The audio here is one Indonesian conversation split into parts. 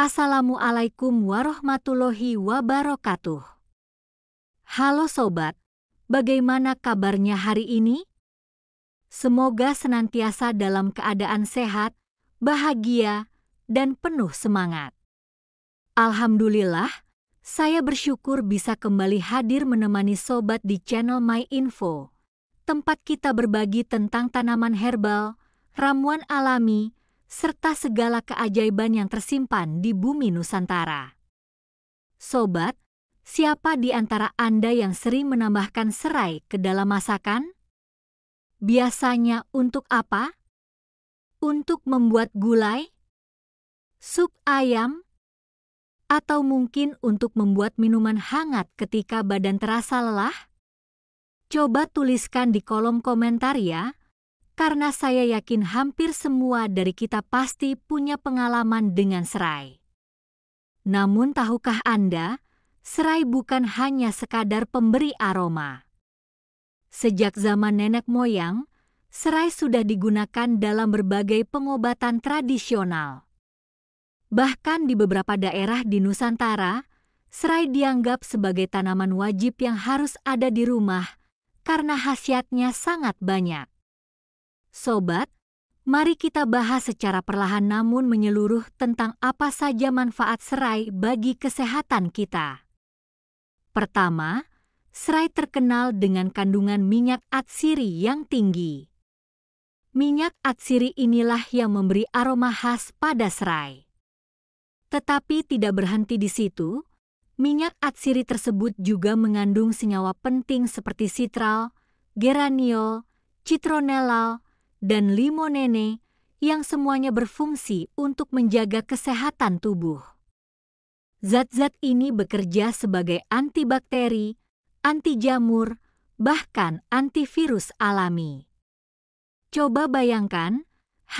Assalamualaikum warahmatullahi wabarakatuh. Halo sobat, bagaimana kabarnya hari ini? Semoga senantiasa dalam keadaan sehat, bahagia, dan penuh semangat. Alhamdulillah, saya bersyukur bisa kembali hadir menemani sobat di channel My Info, tempat kita berbagi tentang tanaman herbal, ramuan alami, serta segala keajaiban yang tersimpan di bumi Nusantara. Sobat, siapa di antara Anda yang sering menambahkan serai ke dalam masakan? Biasanya untuk apa? Untuk membuat gulai, sup ayam, atau mungkin untuk membuat minuman hangat ketika badan terasa lelah? Coba tuliskan di kolom komentar ya, karena saya yakin hampir semua dari kita pasti punya pengalaman dengan serai. Namun tahukah Anda, serai bukan hanya sekadar pemberi aroma. Sejak zaman nenek moyang, serai sudah digunakan dalam berbagai pengobatan tradisional. Bahkan di beberapa daerah di Nusantara, serai dianggap sebagai tanaman wajib yang harus ada di rumah karena khasiatnya sangat banyak. Sobat, mari kita bahas secara perlahan namun menyeluruh tentang apa saja manfaat serai bagi kesehatan kita. Pertama, serai terkenal dengan kandungan minyak atsiri yang tinggi. Minyak atsiri inilah yang memberi aroma khas pada serai. Tetapi tidak berhenti di situ, minyak atsiri tersebut juga mengandung senyawa penting seperti sitral, geraniol, citronellal, dan limonene yang semuanya berfungsi untuk menjaga kesehatan tubuh. Zat-zat ini bekerja sebagai antibakteri, anti jamur, bahkan antivirus alami. Coba bayangkan,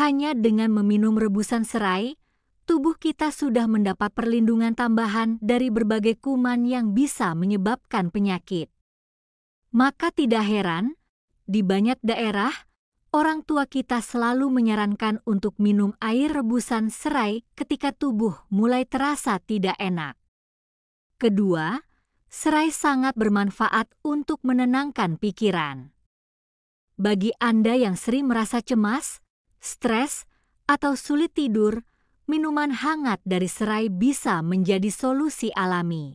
hanya dengan meminum rebusan serai, tubuh kita sudah mendapat perlindungan tambahan dari berbagai kuman yang bisa menyebabkan penyakit. Maka tidak heran, di banyak daerah, orang tua kita selalu menyarankan untuk minum air rebusan serai ketika tubuh mulai terasa tidak enak. Kedua, serai sangat bermanfaat untuk menenangkan pikiran. Bagi Anda yang sering merasa cemas, stres, atau sulit tidur, minuman hangat dari serai bisa menjadi solusi alami.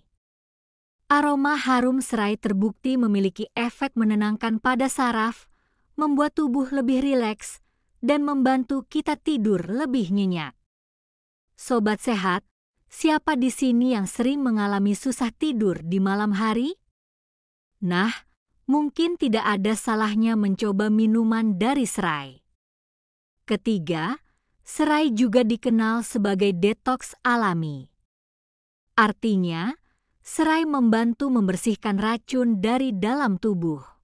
Aroma harum serai terbukti memiliki efek menenangkan pada saraf, membuat tubuh lebih rileks, dan membantu kita tidur lebih nyenyak. Sobat sehat, siapa di sini yang sering mengalami susah tidur di malam hari? Nah, mungkin tidak ada salahnya mencoba minuman dari serai. Ketiga, serai juga dikenal sebagai detoks alami. Artinya, serai membantu membersihkan racun dari dalam tubuh.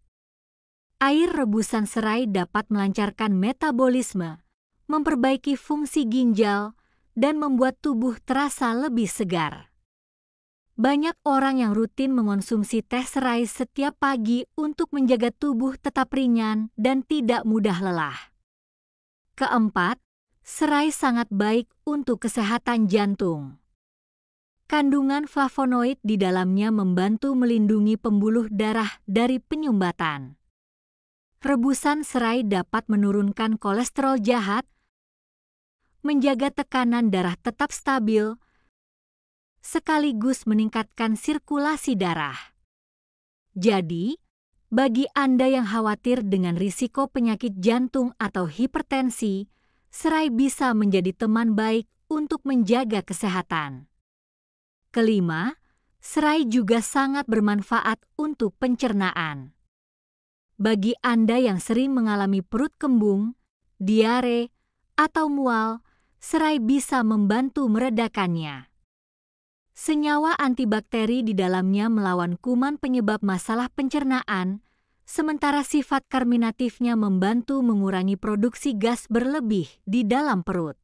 Air rebusan serai dapat melancarkan metabolisme, memperbaiki fungsi ginjal, dan membuat tubuh terasa lebih segar. Banyak orang yang rutin mengonsumsi teh serai setiap pagi untuk menjaga tubuh tetap ringan dan tidak mudah lelah. Keempat, serai sangat baik untuk kesehatan jantung. Kandungan flavonoid di dalamnya membantu melindungi pembuluh darah dari penyumbatan. Rebusan serai dapat menurunkan kolesterol jahat, menjaga tekanan darah tetap stabil, sekaligus meningkatkan sirkulasi darah. Jadi, bagi Anda yang khawatir dengan risiko penyakit jantung atau hipertensi, serai bisa menjadi teman baik untuk menjaga kesehatan. Kelima, serai juga sangat bermanfaat untuk pencernaan. Bagi Anda yang sering mengalami perut kembung, diare, atau mual, serai bisa membantu meredakannya. Senyawa antibakteri di dalamnya melawan kuman penyebab masalah pencernaan, sementara sifat karminatifnya membantu mengurangi produksi gas berlebih di dalam perut.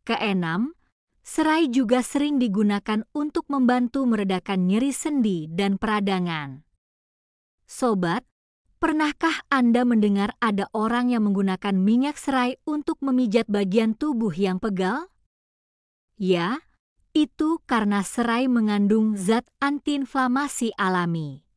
Keenam, serai juga sering digunakan untuk membantu meredakan nyeri sendi dan peradangan. Sobat, pernahkah Anda mendengar ada orang yang menggunakan minyak serai untuk memijat bagian tubuh yang pegal? Ya, Itu karena serai mengandung zat antiinflamasi alami.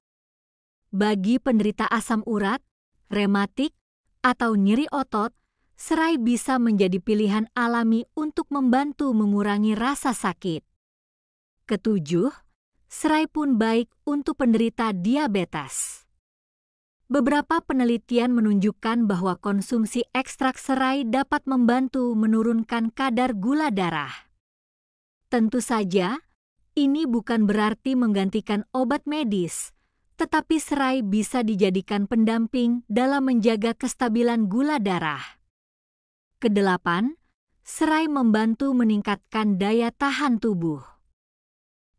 Bagi penderita asam urat, rematik, atau nyeri otot, serai bisa menjadi pilihan alami untuk membantu mengurangi rasa sakit. Ketujuh, serai pun baik untuk penderita diabetes. Beberapa penelitian menunjukkan bahwa konsumsi ekstrak serai dapat membantu menurunkan kadar gula darah. Tentu saja, ini bukan berarti menggantikan obat medis, tetapi serai bisa dijadikan pendamping dalam menjaga kestabilan gula darah. Kedelapan, serai membantu meningkatkan daya tahan tubuh.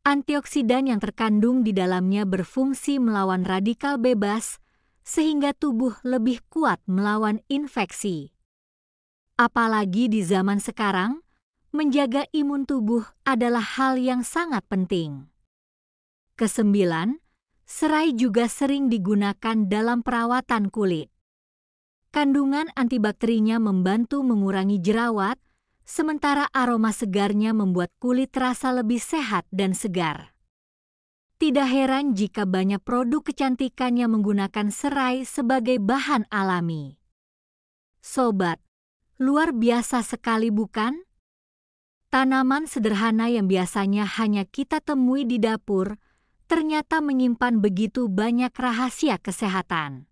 Antioksidan yang terkandung di dalamnya berfungsi melawan radikal bebas, sehingga tubuh lebih kuat melawan infeksi. Apalagi di zaman sekarang, menjaga imun tubuh adalah hal yang sangat penting. Kesembilan, serai juga sering digunakan dalam perawatan kulit. Kandungan antibakterinya membantu mengurangi jerawat, sementara aroma segarnya membuat kulit terasa lebih sehat dan segar. Tidak heran jika banyak produk kecantikan yang menggunakan serai sebagai bahan alami. Sobat, luar biasa sekali bukan? Tanaman sederhana yang biasanya hanya kita temui di dapur, ternyata menyimpan begitu banyak rahasia kesehatan.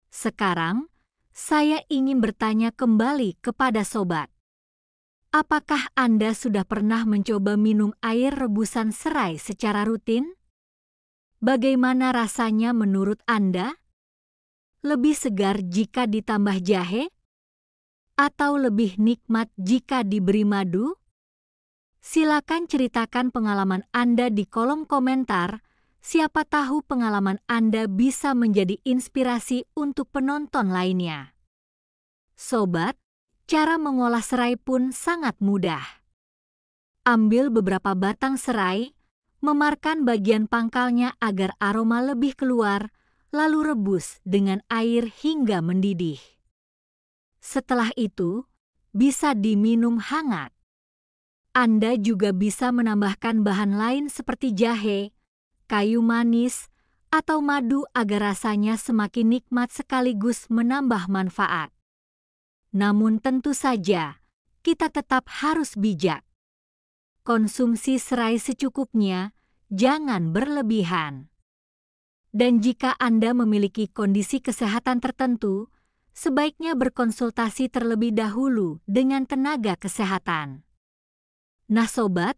Sekarang, saya ingin bertanya kembali kepada sobat. Apakah Anda sudah pernah mencoba minum air rebusan serai secara rutin? Bagaimana rasanya menurut Anda? Lebih segar jika ditambah jahe? Atau lebih nikmat jika diberi madu? Silakan ceritakan pengalaman Anda di kolom komentar. Siapa tahu pengalaman Anda bisa menjadi inspirasi untuk penonton lainnya. Sobat, cara mengolah serai pun sangat mudah. Ambil beberapa batang serai, memarkan bagian pangkalnya agar aroma lebih keluar, lalu rebus dengan air hingga mendidih. Setelah itu, bisa diminum hangat. Anda juga bisa menambahkan bahan lain seperti jahe, kayu manis, atau madu agar rasanya semakin nikmat sekaligus menambah manfaat. Namun tentu saja, kita tetap harus bijak. Konsumsi serai secukupnya, jangan berlebihan. Dan jika Anda memiliki kondisi kesehatan tertentu, sebaiknya berkonsultasi terlebih dahulu dengan tenaga kesehatan. Nah sobat,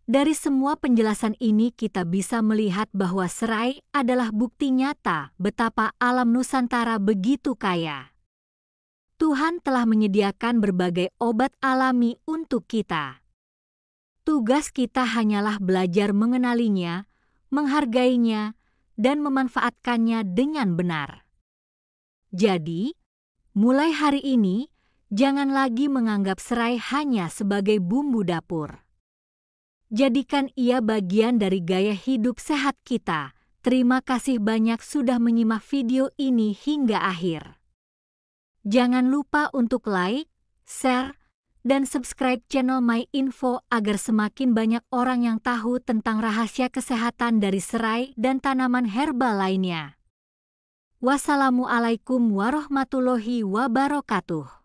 dari semua penjelasan ini kita bisa melihat bahwa serai adalah bukti nyata betapa alam Nusantara begitu kaya. Tuhan telah menyediakan berbagai obat alami untuk kita. Tugas kita hanyalah belajar mengenalinya, menghargainya, dan memanfaatkannya dengan benar. Jadi, mulai hari ini, jangan lagi menganggap serai hanya sebagai bumbu dapur. Jadikan ia bagian dari gaya hidup sehat kita. Terima kasih banyak sudah menyimak video ini hingga akhir. Jangan lupa untuk like, share, dan subscribe channel My Info agar semakin banyak orang yang tahu tentang rahasia kesehatan dari serai dan tanaman herbal lainnya. Wassalamualaikum warahmatullahi wabarakatuh.